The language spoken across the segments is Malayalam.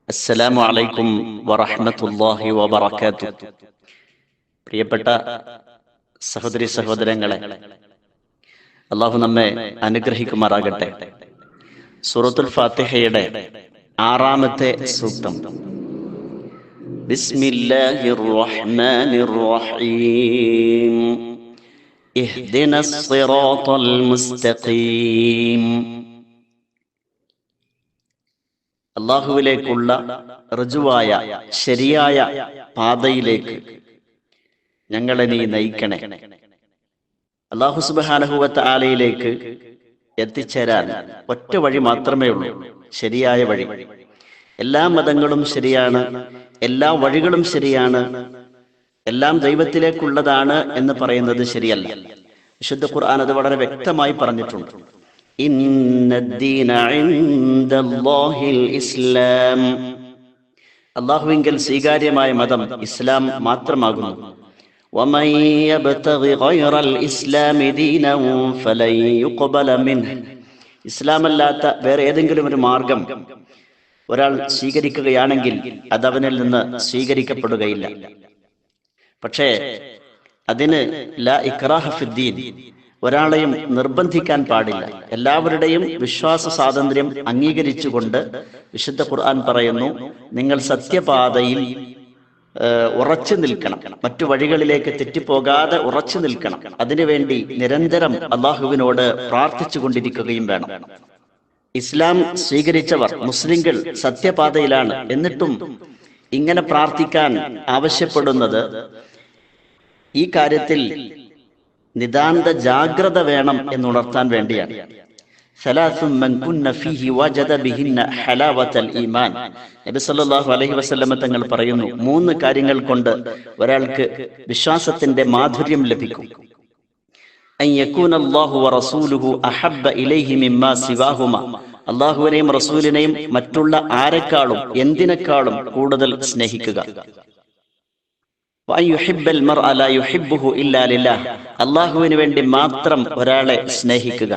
അസ്സലാമു അലൈക്കും വറഹ്മത്തുള്ളാഹി വബറകാതുഹു. പ്രിയപ്പെട്ട സഹോദരി സഹോദരങ്ങളെ, അള്ളാഹു നമ്മെ അനുഗ്രഹിക്കുമാറാകട്ടെ. സൂറത്തുൽ ഫാത്തിഹയുടെ 6-ാമത്തെ സൂക്തം. ബിസ്മില്ലാഹിർ റഹ്മാനിർ റഹീം. ഇഹ്ദിനസ് സിറാത്തൽ മുസ്തഖീം. അള്ളാഹുവിലേക്കുള്ള ഋജുവായ ശരിയായ പാതയിലേക്ക് ഞങ്ങളെ നീ നയിക്കണേ. അള്ളാഹു സുബ്ഹാനഹു വ തആലയിലേക്ക് എത്തിച്ചേരാൻ ഒറ്റ വഴി മാത്രമേ ഉള്ളൂ, ശരിയായ വഴി. എല്ലാ മതങ്ങളും ശരിയാണ്, എല്ലാ വഴികളും ശരിയാണ്, എല്ലാം ദൈവത്തിലേക്കുള്ളതാണ് എന്ന് പറയുന്നത് ശരിയല്ല. വിശുദ്ധ ഖുർആൻ അത് വളരെ വ്യക്തമായി പറഞ്ഞിട്ടുണ്ട്. ഇസ്ലാം, അല്ലാഹുവിങ്കൽ സ്വീകാര്യമായ മതം ഇസ്ലാം മാത്രമാകുന്നു. ഇസ്ലാമല്ലാത്ത വേറെ ഏതെങ്കിലും ഒരു മാർഗം ഒരാൾ സ്വീകരിക്കുകയാണെങ്കിൽ അതവനിൽ നിന്ന് സ്വീകരിക്കപ്പെടുകയില്ല. പക്ഷേ അതിന് ലാ ഇക്റാഹ ഫിദ്ദീൻ, ഒരാളെയും നിർബന്ധിക്കാൻ പാടില്ല. എല്ലാവരുടെയും വിശ്വാസ സ്വാതന്ത്ര്യം അംഗീകരിച്ചുകൊണ്ട് വിശുദ്ധ ഖുർആൻ പറയുന്നു, നിങ്ങൾ സത്യപാതയിൽ ഉറച്ചു നിൽക്കണം, മറ്റു വഴികളിലേക്ക് തെറ്റിപ്പോകാതെ ഉറച്ചു നിൽക്കണം. അതിനുവേണ്ടി നിരന്തരം അള്ളാഹുവിനോട് പ്രാർത്ഥിച്ചു കൊണ്ടിരിക്കുകയും വേണം. ഇസ്ലാം സ്വീകരിച്ചവർ, മുസ്ലിങ്ങൾ സത്യപാതയിലാണ്. എന്നിട്ടും ഇങ്ങനെ പ്രാർത്ഥിക്കാൻ ആവശ്യപ്പെടുന്നത് ഈ കാര്യത്തിൽ നിതാന്ത ജാഗ്രത വേണം എന്നുണർത്താൻ വേണ്ടിയാണ്. നബി സല്ലല്ലാഹു അലൈഹി വസല്ലമ തങ്ങൾ പറയുന്നു, 3 കാര്യങ്ങൾ കൊണ്ട് ഒരാൾക്ക് വിശ്വാസത്തിന്റെ മാധുര്യം ലഭിക്കും. അല്ലാഹുവിനെയും റസൂലിനെയും മറ്റുള്ള ആരെക്കാളും എന്തിനേക്കാളും കൂടുതൽ സ്നേഹിക്കുക. അല്ലാഹുവിന് വേണ്ടി മാത്രം ഒരാളെ സ്നേഹിക്കുക.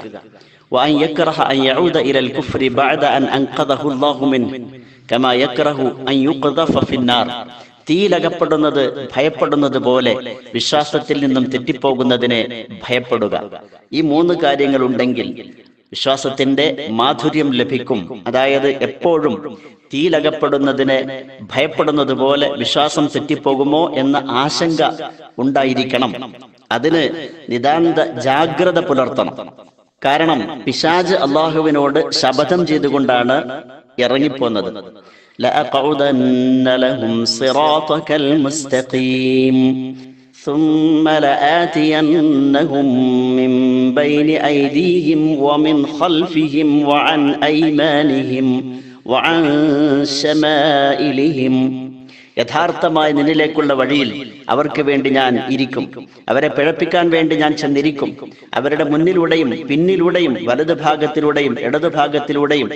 തീയിലകപ്പെടുന്നത് ഭയപ്പെടുന്നത് പോലെ വിശ്വാസത്തിൽ നിന്നും തെറ്റിപ്പോകുന്നതിനെ ഭയപ്പെടുക. ഈ 3 കാര്യങ്ങൾ ഉണ്ടെങ്കിൽ വിശ്വാസത്തിന്റെ മാധുര്യം ലഭിക്കും. അതായത് എപ്പോഴും തീയിലകപ്പെടുന്നതിനെ ഭയപ്പെടുന്നത് പോലെ വിശ്വാസം തെറ്റിപ്പോകുമോ എന്ന ആശങ്ക ഉണ്ടായിരിക്കണം. അതിന് നിതാന്ത ജാഗ്രത പുലർത്തണം. കാരണം പിശാച് അള്ളാഹുവിനോട് ശപഥം ചെയ്തുകൊണ്ടാണ് ഇറങ്ങിപ്പോന്നത്. ലഅഖഉദന്ന ലഹും സിറാതകൽ മുസ്തഖീം ثم لآتينهم من بين أيديهم ومن خلفهم وعن أيمانهم وعن شمائلهم. യഥാർത്ഥമായ നിന്നിലേക്കുള്ള വഴിയിൽ അവർക്ക് വേണ്ടി ഞാൻ ഇരിക്കും. അവരെ പിഴപ്പിക്കാൻ വേണ്ടി ഞാൻ ചെന്നിരിക്കും. അവരുടെ മുന്നിലൂടെയും പിന്നിലൂടെയും വലതു ഭാഗത്തിലൂടെയും ഇടതു ഭാഗത്തിലൂടെയും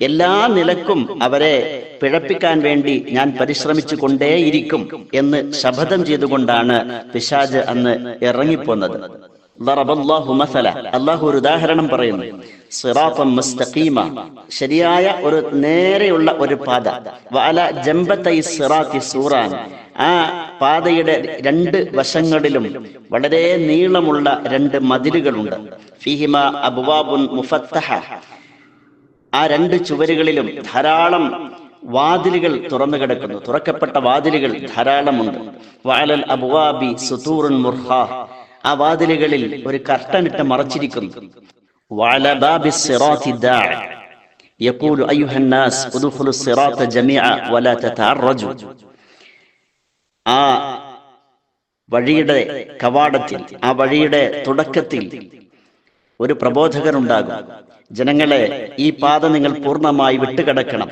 എല്ലാ നിലക്കും അവരെ പിഴപ്പിക്കാൻ വേണ്ടി ഞാൻ പരിശ്രമിച്ചു കൊണ്ടേയിരിക്കും എന്ന് ശപഥം ചെയ്തുകൊണ്ടാണ് പിശാച് അന്ന് ഇറങ്ങിപ്പോന്നത്. അല്ലാഹു ഒരു ഉദാഹരണം പറയുന്നു. സിറാത്തൻ മുസ്തഖീമ, ശരിയായ ഒരു നേരെയുള്ള ഒരു പാത. വഅല ജംബതൈ സിറാത്തി സൂറാൻ, ആ പാതയുടെ 2 വശങ്ങളിലും വളരെ നീളമുള്ള 2 മതിലുകളുണ്ട്. ഫീഹിമ അബ്വാബുൻ മുഫത്തഹ, ആ 2 ചുവരുകളിലും ധാരാളം വാതിലുകൾ തുറന്നു കിടക്കുന്നു, തുറക്കപ്പെട്ട വാതിലുകൾ ധാരാളമുണ്ട്. വഅലൽ അബ്വാബി സുതൂറുൻ മുർഖാ, ആ വാതിലുകളിൽ ഒരു കർട്ടനിട്ട് മറച്ചിരിക്കുന്നു. വഅല ബാബിസ് സിറാത്തി ദാഅ യഖൂലു അയ്യുഹന്നാസ് ഉദ്ഖുലുസ് സിറാത്ത ജമീഅ വലാ തതഅറജു, ആ വഴിയുടെ കവാടത്തിൽ, ആ വഴിയുടെ തുടക്കത്തിൽ ഒരു പ്രബോധകൻ ഉണ്ടാകും. ജനങ്ങളെ, ഈ പാത നിങ്ങൾ പൂർണ്ണമായി വിട്ടുകിടക്കണം,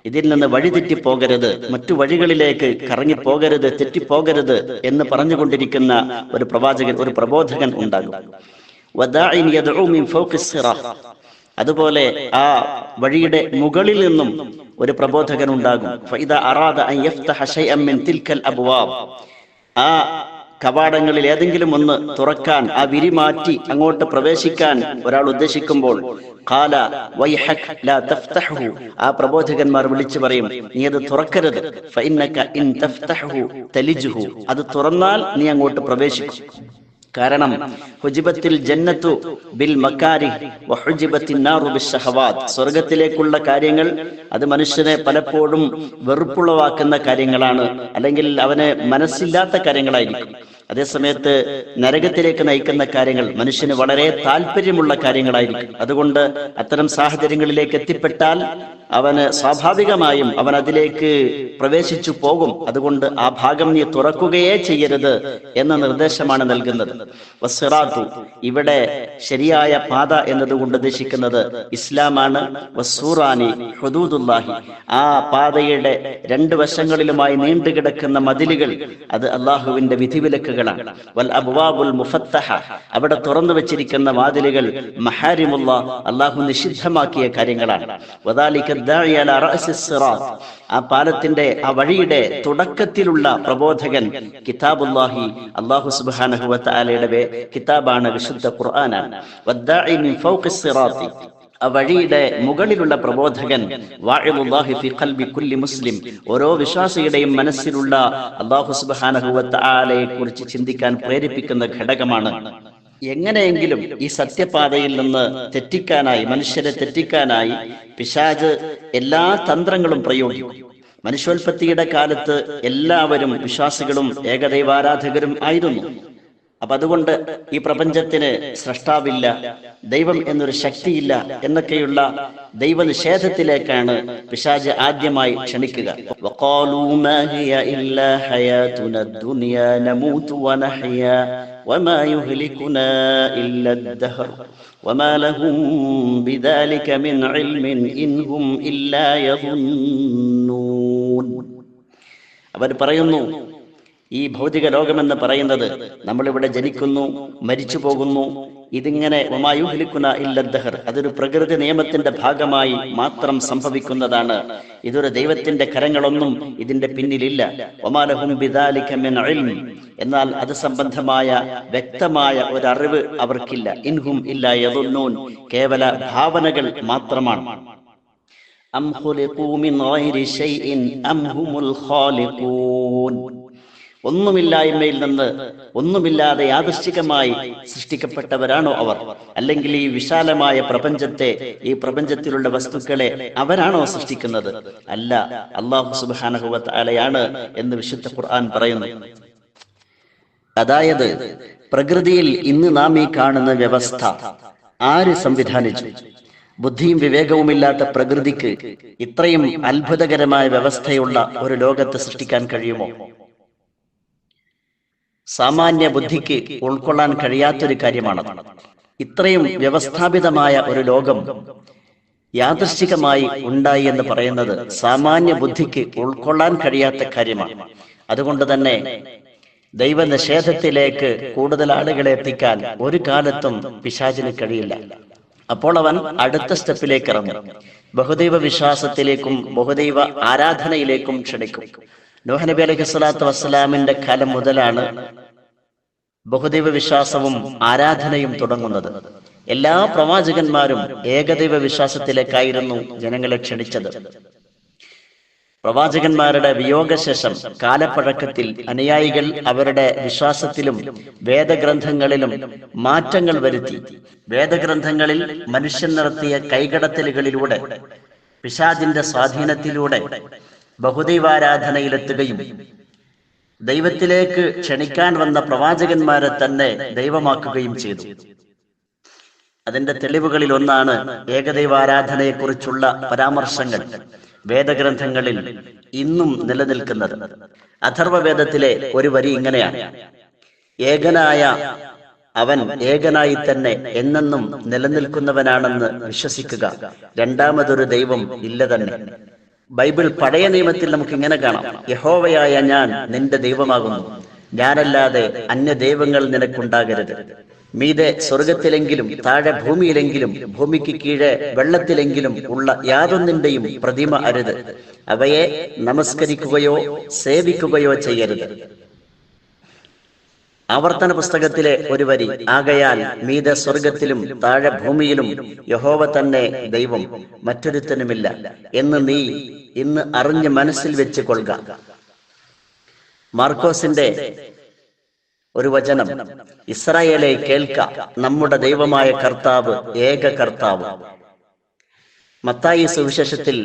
ഇതിൽ നിന്ന് വഴിതെറ്റിപ്പോകരുത്, മറ്റു വഴികളിലേക്ക് കറങ്ങിപ്പോകരുത്, തെറ്റിപ്പോകരുത് എന്ന് പറഞ്ഞുകൊണ്ടിരിക്കുന്ന ഒരു പ്രവാചകൻ, ഒരു പ്രബോധകൻ ഉണ്ടാകും. അതുപോലെ ആ വഴിയുടെ മുകളിൽ നിന്നും ഒരു പ്രബോധകൻ ഉണ്ടാകും. ആ കവാടങ്ങളിൽ ഏതെങ്കിലും ഒന്ന് തുറക്കാൻ, ആ വിരി മാറ്റി അങ്ങോട്ട് പ്രവേശിക്കാൻ ഒരാൾ ഉദ്ദേശിക്കുമ്പോൾ ഖാല വൈഹക് ലാ തഫ്തഹു, ആ പ്രബോധകന്മാർ വിളിച്ചു പറയും, നീ അത് തുറക്കരുത്. ഫഇന്നക ഇൻ തഫ്തഹു തലിജുഹു, അത് തുറന്നാൽ നീ അങ്ങോട്ട് പ്രവേശിക്കും. കാരണം ഹുജിബത്തിൽ ജന്നത്തു ബിൽ മക്കാരിഹ് വഹുജിബത്തിൻ നാറു ബിശ്ശഹവാത്ത്, സ്വർഗ്ഗത്തിലേക്കുള്ള കാര്യങ്ങൾ അത് മനുഷ്യനെ പലപ്പോഴും വെറുപ്പുളവാക്കുന്ന കാര്യങ്ങളാണ്, അല്ലെങ്കിൽ അവന് മനസ്സില്ലാത്ത കാര്യങ്ങളായിരിക്കും. അതേസമയത്ത് നരകത്തിലേക്ക് നയിക്കുന്ന കാര്യങ്ങൾ മനുഷ്യന് വളരെ താല്പര്യമുള്ള കാര്യങ്ങളായിരിക്കും. അതുകൊണ്ട് അത്തരം സാഹചര്യങ്ങളിലേക്ക് എത്തിപ്പെട്ടാൽ അവന് സ്വാഭാവികമായും അവൻ അതിലേക്ക് പ്രവേശിച്ചു പോകും. അതുകൊണ്ട് ആ ഭാഗം നീ തുറക്കുകയേ ചെയ്യരുത് എന്ന നിർദ്ദേശമാണ് നൽകുന്നത്. വസ്സിറാത്തു, ഇവിടെ ശരിയായ പാത എന്നതുകൊണ്ട് ഉദ്ദേശിക്കുന്നത് ഇസ്ലാമാണ്. വസ്സൂറാനി ഹുദൂദുല്ലാഹി, ആ പാതയുടെ രണ്ട് വശങ്ങളിലുമായി നീണ്ടുകിടക്കുന്ന മതിലുകൾ അത് അള്ളാഹുവിന്റെ വിധിവിലക്കുകളാണ്. വൽ അബ്വാബുൽ മുഫത്തഹ, അവിടെ തുറന്നു വെച്ചിരിക്കുന്ന വാതിലുകൾ മഹാരിമുല്ലാഹ്, അള്ളാഹു നിഷിദ്ധമാക്കിയ കാര്യങ്ങളാണ്. വദാലിക ദാഇ അലാ റഅസിസ് സിറാത്ത്, ആ പാലത്തിന്റെ ആ വഴിയുടെ തുടക്കത്തിലുള്ള പ്രബോധകൻ കിതാബുല്ലാഹി, അല്ലാഹു സുബ്ഹാനഹു വ തആലയുടെ കിതാബാണ്, വിശുദ്ധ ഖുർആനാണ്. വദ്ദാഇ മിൻ ഫൗഖിസ് സിറാത്തി, ആ വഴിയുടെ മുകളിലുള്ള പ്രബോധകൻ വാഇദുല്ലാഹി ഫി ഖൽബി കുല്ലി മുസ്ലിം, ഓരോ വിശ്വാസിയുടെയും മനസ്സിലുള്ള അല്ലാഹു സുബ്ഹാനഹു വ തആലയെ കുറിച്ച് ചിന്തിക്കാൻ പ്രേരിപ്പിക്കുന്ന ഘടകമാണ്. എങ്ങനെയെങ്കിലും ഈ സത്യപാതയിൽ നിന്ന് തെറ്റിക്കാനായി, മനുഷ്യരെ തെറ്റിക്കാനായി പിശാച് എല്ലാ തന്ത്രങ്ങളും പ്രയോഗിക്കും. മനുഷ്യോൽപത്തിയുടെ കാലത്ത് എല്ലാവരും വിശ്വാസികളും ഏകദൈവാരാധകരും ആയിരുന്നു. അപ്പൊ അതുകൊണ്ട് ഈ പ്രപഞ്ചത്തിന് സ്രഷ്ടാവില്ല, ദൈവം എന്നൊരു ശക്തിയില്ല എന്നൊക്കെയുള്ള ദൈവനിഷേധത്തിലേക്കാണ് പിശാച് ആദ്യമായി ക്ഷണിക്കുക. വഖാലൂ മാ ഹിയ ഇല്ലാ ഹയാതുനാ ദുനിയാ നമൂതു വനഹ്യാ വമാ യുഹ്ലികുനാ ഇല്ലാ അദ്ദഹർ വമാ ലഹും ബിദാലിക മിൻ ഇൽമിൻ ഇൻഹും ഇല്ലാ യظുന്നൂൻ. അവർ പറയുന്നു, ഈ ഭൗതിക ലോകമെന്ന് പറയുന്നത് നമ്മളിവിടെ ജനിക്കുന്നു, മരിച്ചു പോകുന്നു, ഇതിങ്ങനെ വമായുഹ്ലികുന ഇല്ലദ്ദഹർ, അതൊരു പ്രകൃതി നിയമത്തിന്റെ ഭാഗമായി മാത്രം സംഭവിക്കുന്നതാണ്. ഇതൊരു ദൈവത്തിന്റെ കരങ്ങളൊന്നും ഇതിന്റെ പിന്നിലില്ല. വമാലഹും ബിദാലിക മിൻ ഇൽം, എന്നാൽ അത് സംബന്ധമായ വ്യക്തമായ ഒരു അറിവ് അവർക്കില്ല. ഇൻഹും ഇല്ലാ യظുന്നൂൻ, കേവല ഭാവനകൾ മാത്രമാണ്. അം ഖുലിഖൂ മിൻ ഗൈരി ശൈഇൻ അം ഹുമുൽ ഖാലിഖൂൻ, ഒന്നുമില്ലായ്മയിൽ നിന്ന് ഒന്നുമില്ലാതെ യാദൃശ്ചികമായി സൃഷ്ടിക്കപ്പെട്ടവരാണോ അവർ? അല്ലെങ്കിൽ ഈ വിശാലമായ പ്രപഞ്ചത്തെ, ഈ പ്രപഞ്ചത്തിലുള്ള വസ്തുക്കളെ അവരാണോ സൃഷ്ടിക്കുന്നത്? അല്ല, അല്ലാഹു സുബ്ഹാനഹു വ തആലയാണ് എന്ന് വിശുദ്ധ ഖുർആൻ പറയുന്നു. അതായത് പ്രകൃതിയിൽ ഇന്ന് നാം ഈ കാണുന്ന വ്യവസ്ഥ ആര് സംവിധാനിച്ചു? ബുദ്ധിയും വിവേകവുമില്ലാത്ത പ്രകൃതിക്ക് ഇത്രയും അത്ഭുതകരമായ വ്യവസ്ഥയുള്ള ഒരു ലോകത്തെ സൃഷ്ടിക്കാൻ കഴിയുമോ? സാമാന്യ ബുദ്ധിക്ക് ഉൾക്കൊള്ളാൻ കഴിയാത്തൊരു കാര്യമാണ്. ഇത്രയും വ്യവസ്ഥാപിതമായ ഒരു ലോകം യാദൃശ്ചികമായി ഉണ്ടായി എന്ന് പറയുന്നത് സാമാന്യ ബുദ്ധിക്ക് ഉൾക്കൊള്ളാൻ കഴിയാത്ത കാര്യമാണ്. അതുകൊണ്ട് തന്നെ ദൈവനിഷേധത്തിലേക്ക് കൂടുതൽ ആളുകളെ എത്തിക്കാൻ ഒരു കാലത്തും പിശാചിന് കഴിയില്ല. അപ്പോൾ അവൻ അടുത്ത സ്റ്റെപ്പിലേക്ക് ഇറങ്ങും. ബഹുദൈവ വിശ്വാസത്തിലേക്കും ബഹുദൈവ ആരാധനയിലേക്കും ക്ഷണിക്കും. നൂഹ് നബി അലൈഹി സ്വലാത്തു വസ്സലാമിന്റെ കാലം മുതലാണ് ബഹുദൈവ വിശ്വാസവും ആരാധനയും തുടങ്ങുന്നത്. എല്ലാ പ്രവാചകന്മാരും ഏകദൈവ വിശ്വാസത്തിലേക്കായിരുന്നു ജനങ്ങളെ ക്ഷണിച്ചത്. പ്രവാചകന്മാരുടെ വിയോഗശേഷം കാലപ്പഴക്കത്തിൽ അനുയായികൾ അവരുടെ വിശ്വാസത്തിലും വേദഗ്രന്ഥങ്ങളിലും മാറ്റങ്ങൾ വരുത്തി. വേദഗ്രന്ഥങ്ങളിൽ മനുഷ്യൻ നടത്തിയ കൈകടത്തലുകളിലൂടെ, പിശാചിന്റെ സ്വാധീനത്തിലൂടെ ബഹുദൈവാരാധനയിലെത്തുകയും ദൈവത്തിലേക്ക് ക്ഷണിക്കാൻ വന്ന പ്രവാചകന്മാരെ തന്നെ ദൈവമാക്കുകയും ചെയ്തു. അതിന്റെ തെളിവുകളിൽ ഒന്നാണ് ഏകദൈവാരാധനയെക്കുറിച്ചുള്ള പരാമർശങ്ങൾ വേദഗ്രന്ഥങ്ങളിൽ ഇന്നും നിലനിൽക്കുന്നത്. അഥർവവേദത്തിലെ ഒരു വരി ഇങ്ങനെയാണ്: ഏകനായ അവൻ ഏകനായി തന്നെ എന്നെന്നും നിലനിൽക്കുന്നവനാണെന്ന് വിശ്വസിക്കുക, രണ്ടാമതൊരു ദൈവം ഇല്ല തന്നെ. ബൈബിൾ പഴയ നിയമത്തിൽ നമുക്ക് ഇങ്ങനെ കാണാം: യഹോവയായ ഞാൻ നിന്റെ ദൈവമാകുന്നു, ഞാനല്ലാതെ അന്യ ദൈവങ്ങൾ നിനക്കുണ്ടാകരുത്. മീതെ സ്വർഗത്തിലെങ്കിലും താഴെ ഭൂമിയിലെങ്കിലും ഭൂമിക്ക് കീഴെ വെള്ളത്തിലെങ്കിലും ഉള്ള യാതൊന്നിന്റെയും പ്രതിമ അരുത്. അവയെ നമസ്കരിക്കുകയോ സേവിക്കുകയോ ചെയ്യരുത്. ആവർത്തന പുസ്തകത്തിലെ ഒരു വരി, ആകയാൽ മീതെ സ്വർഗത്തിലും താഴെ ഭൂമിയിലും യഹോവ തന്നെ ദൈവം, മറ്റൊരുത്തനുമില്ല എന്ന് നീ ഇന്ന് അറിഞ്ഞ് മനസ്സിൽ വെച്ച് കൊള്ളുക. മാർക്കോസിന്റെ ഒരു വചനം, ഇസ്രായേലെ കേൾക്ക, നമ്മുടെ ദൈവമായ കർത്താവ് ഏക കർത്താവ്. മത്തായി സുവിശേഷത്തിൽ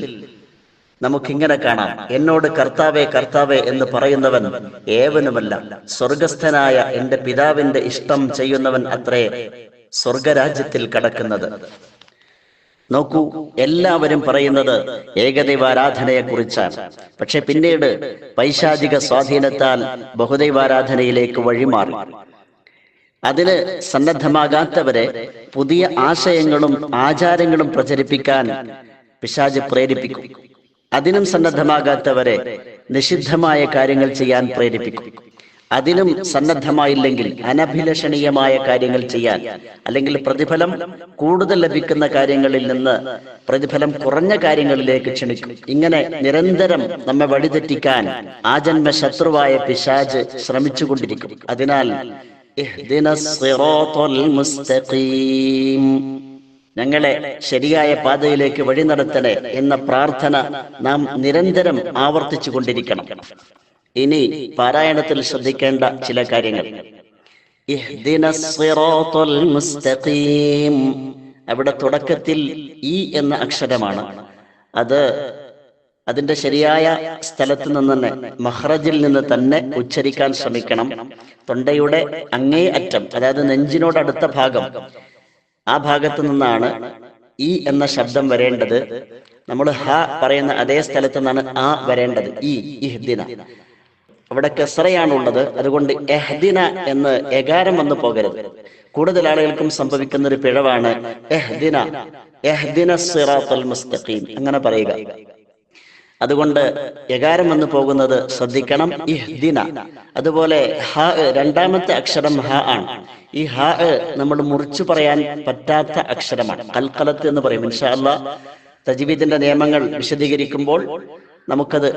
നമുക്കിങ്ങനെ കാണാം, എന്നോട് കർത്താവേ കർത്താവേ എന്ന് പറയുന്നവൻ ഏവനുമല്ല, സ്വർഗസ്ഥനായ എന്റെ പിതാവിന്റെ ഇഷ്ടം ചെയ്യുന്നവൻ അത്രേ സ്വർഗരാജ്യത്തിൽ കടക്കുന്നത്. നോക്കൂ, എല്ലാവരും പറയുന്നത് ഏകദൈവാരാധനയെ കുറിച്ചാണ്. പക്ഷെ പിന്നീട് പൈശാചിക സ്വാധീനത്താൽ ബഹുദൈവാരാധനയിലേക്ക് വഴിമാറി. അതിന് സന്നദ്ധമാകാത്തവരെ പുതിയ ആശയങ്ങളും ആചാരങ്ങളും പ്രചരിപ്പിക്കാൻ പിശാച് പ്രേരിപ്പിക്കും. അതിനും സന്നദ്ധമാകാത്തവരെ നിഷിദ്ധമായ കാര്യങ്ങൾ ചെയ്യാൻ പ്രേരിപ്പിക്കും. അതിനും സന്നദ്ധമായില്ലെങ്കിൽ അനഭിലഷണീയമായ കാര്യങ്ങൾ ചെയ്യാൻ, അല്ലെങ്കിൽ പ്രതിഫലം കൂടുതൽ ലഭിക്കുന്ന കാര്യങ്ങളിൽ നിന്ന് പ്രതിഫലം കുറഞ്ഞ കാര്യങ്ങളിലേക്ക് ക്ഷണിക്കും. ഇങ്ങനെ നിരന്തരം നമ്മെ വഴിതെറ്റിക്കാൻ ആജന്മ ശത്രുവായ പിശാച് ശ്രമിച്ചുകൊണ്ടിരിക്കും. അതിനാൽ ഇഹ്ദിനസ് സിറാത്തൽ മുസ്തഖീം, ഞങ്ങളെ ശരിയായ പാതയിലേക്ക് വഴി നടത്തണേ എന്ന പ്രാർത്ഥന നാം നിരന്തരം ആവർത്തിച്ചു കൊണ്ടിരിക്കണം. ഇനി പാരായണത്തിൽ ശ്രദ്ധിക്കേണ്ട ചില കാര്യങ്ങൾ. ഇഹ്ദിനസ് സിറാത്തൽ മുസ്തഖീം, അവിടെ തുടക്കത്തിൽ ഈ എന്ന അക്ഷരമാണ്. അതിന്റെ ശരിയായ സ്ഥലത്ത് നിന്ന് തന്നെ, മഖ്റജിൽ നിന്ന് തന്നെ ഉച്ചരിക്കാൻ ശ്രമിക്കണം. തൊണ്ടയുടെ അങ്ങേ അറ്റം, അതായത് നെഞ്ചിനോടടുത്ത ഭാഗം, ആ ഭാഗത്ത് നിന്നാണ് ഈ എന്ന ശബ്ദം വരേണ്ടത്. നമ്മൾ ഹ പറയുന്ന അതേ സ്ഥലത്ത് നിന്നാണ് ആ വരേണ്ടത്. ഇഹ്ദിന, അവിടെ കസ്റയാണുള്ളത്. അതുകൊണ്ട് എഹ്ദിന എന്ന് എകാരം വന്നു പോകരുത്. കൂടുതൽ ആളുകൾക്കും സംഭവിക്കുന്ന ഒരു പിഴവാണ് ഇഹ്ദിന സിറാത്തൽ മുസ്തഖീം അങ്ങനെ പറയുക. അതുകൊണ്ട് എകാരം വന്നു പോകുന്നത് ശ്രദ്ധിക്കണം. ഇഹ്ദിന. അതുപോലെ ഹ, രണ്ടാമത്തെ അക്ഷരം ഹ ആണ്. ഈ ഹ നമ്മൾ മുറിച്ചു പറയാൻ പറ്റാത്ത അക്ഷരമാണ്. കൽക്കലത്ത് എന്ന് പറയും. ഇൻഷാ അല്ലാഹ് തജ്വീദിന്റെ നിയമങ്ങൾ വിശദീകരിക്കുമ്പോൾ നമുക്കത്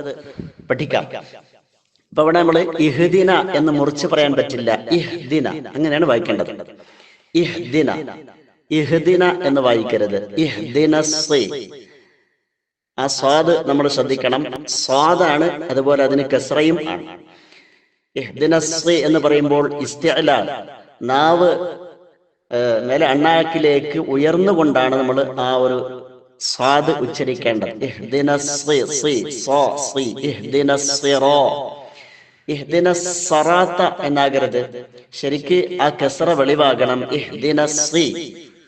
പഠിക്കാം. അപ്പൊ അവിടെ നമ്മൾ ഇഹ്ദിന എന്ന് മുറിച്ചു പറയാൻ പറ്റില്ല. ഇഹ്ദിന അങ്ങനെയാണ് വായിക്കേണ്ടത്. ഇഹ്ദിന, ഇഹ്ദിന എന്ന് വായിക്കരുത്. ഇഹ്ദിനസ്, ആ സ്വാദ് നമ്മൾ ശ്രദ്ധിക്കണം. സ്വാദാണ്, അതുപോലെ അതിന് കസ്റയും ആണ്. ഇഹ്ദിനസ് എന്ന് പറയുമ്പോൾ ഇസ്തിഅലാ, നാവ് മേലെ അണ്ണാക്കിലേക്ക് ഉയർന്നുകൊണ്ടാണ് നമ്മൾ ആ ഒരു സ്വാദ് ഉച്ചരിക്കേണ്ടത്. ഇഹ്ദിനസ് ഇഹ്ദിനസ്സറാത്ത എന്നാകരുത്. ശരിക്ക് ആ കസ്റ വെളിവാകണം.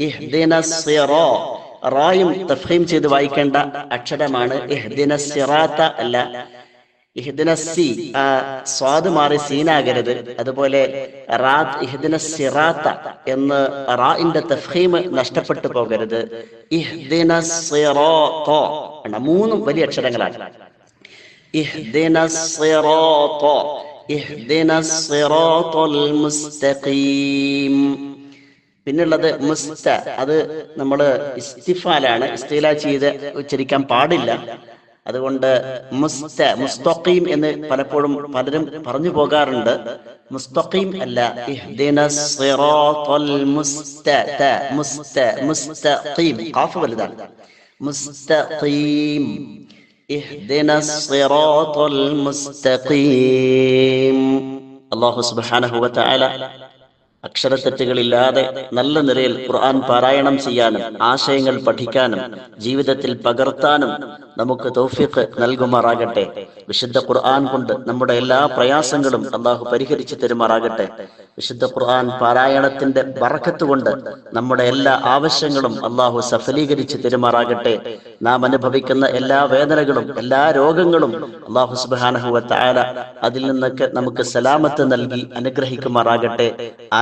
ഇഹ്ദിനസ്സിറാ, റായും തഫ്ഹീം ചെയ്ത് വായിക്കേണ്ട അക്ഷരമാണ്. ഇഹ്ദിനസ്സിറാത്ത അല്ല. ഇഹ്ദിനസ്സി, ആ സ്വാദ് മാറി സീനാകരുത്. അതുപോലെ ഇഹ്ദിനസ്സിറാത്ത എന്ന് റാഇന്റെ തഫ്ഹീം നഷ്ടപ്പെട്ടു പോകരുത്. ഇഹ്ദിനസ്സിറാത്ത, മൂന്നും വലിയ അക്ഷരങ്ങളാണ്. ഇഹ്ദിനസ്സിറാത്ത, ഇഹ്ദിനസ്സിറാത്തൽ മുസ്തഖീം. പിന്നുള്ളത് മുസ്ത, അത് നമ്മൾ ഇസ്തിഫാലാണ്. ഇസ്തിലാ ചെയ്ത് ഉച്ചരിക്കാൻ പാടില്ല. അതുകൊണ്ട് മുസ്തഖീം എന്ന് പലപ്പോഴും പലരും പറഞ്ഞു പോകാറുണ്ട്. മുസ്തഖീം അല്ല, ഇഹ്ദിനസ്സിറാത്തൽ മുസ്തഖീം, ഖാഫ് വലുതാണ്. മുസ്തഖീം, ഇഹ്ദിനസ്സിറാത്തൽ മുസ്തഖീം. അല്ലാഹു സുബ്ഹാനഹു വ തആല അക്ഷരത്തെറ്റുകളില്ലാതെ നല്ല നിലയിൽ ഖുർആൻ പാരായണം ചെയ്യാനും ആശയങ്ങൾ പഠിക്കാനും ജീവിതത്തിൽ പകർത്താനും നമുക്ക് തൗഫീഖ് നൽകുമാറാകട്ടെ. വിശുദ്ധ ഖുർആൻ കൊണ്ട് നമ്മുടെ എല്ലാ പ്രയാസങ്ങളും അള്ളാഹു പരിഹരിച്ചു തരുമാറാകട്ടെ. വിശുദ്ധ ഖുർആൻ പാരായണത്തിന്റെ ബറക്കത്ത് കൊണ്ട് നമ്മുടെ എല്ലാ ആവശ്യങ്ങളും അള്ളാഹു സഫലീകരിച്ചു തരുമാറാകട്ടെ. നാം അനുഭവിക്കുന്ന എല്ലാ വേദനകളും എല്ലാ രോഗങ്ങളും അള്ളാഹു സുബ്ഹാനഹു വ തആല അതിൽ നിന്നൊക്കെ നമുക്ക് സലാമത്ത് നൽകി അനുഗ്രഹിക്കുമാറാകട്ടെ.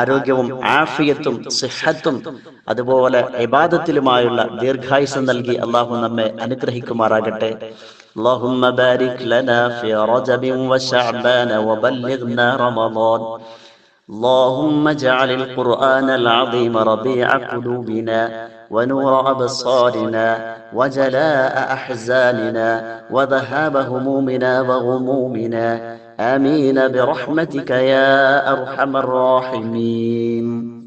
ആരോഗ്യവും ആഫിയത്തും സിഹത്തും അതുപോലെ ഇബാദത്തിലുമായുള്ള ദീർഘായുസ്സ് നൽകി അള്ളാഹു നമ്മെ അനുഗ്രഹിക്കുമാറാകട്ടെ. اللهم بارك لنا في رجب وشعبان وبلغنا رمضان. اللهم اجعل القرآن العظيم ربيع قلوبنا ونور أبصارنا وجلاء أحزاننا وذهاب همومنا وغمومنا آمين برحمتك يا أرحم الراحمين.